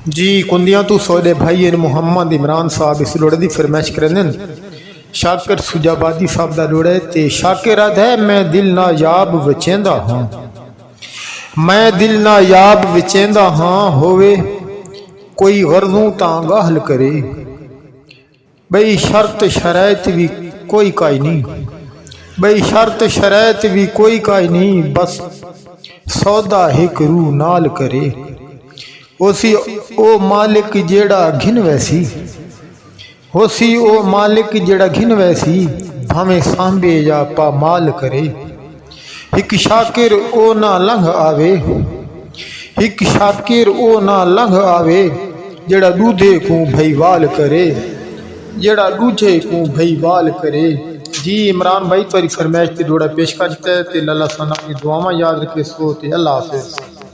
जी कुंदियां तू सौदे भाई मुहम्मद इमरान साहब इस लोड़े की फरमाइश करन शाकिर सुजाबादी साहब का लोड़ा है ते शाकिर आद है मैं दिल ना याब विचेंदा हाँ मैं दिल ना याब विचेंदा हाँ होवे कोई गर्जों तां गाहल करे बई शर्त शरायत भी कोई काई नहीं बई शर्त शरायत भी कोई काई नहीं बस सौदा हिक रू नाल करे होसी ओ मालिक जेड़ा घिन वैसी होसी ओ मालिक जेड़ा घिन वैसी भावें सांभे या पामाल करे हिक शाकिर ओ ना लंघ आवे हिक शाकिर ओ ना लंघ आवे जेड़ा दूधे को भईवाल करे जेड़ा दूजे को भईवाल करे। जी इमरान भाई तुरी फरमाइश ते जोड़ा पेश करता है ते अल्लाह सना की दुआवां याद रखे सो ते अल्लाह हाफिज़।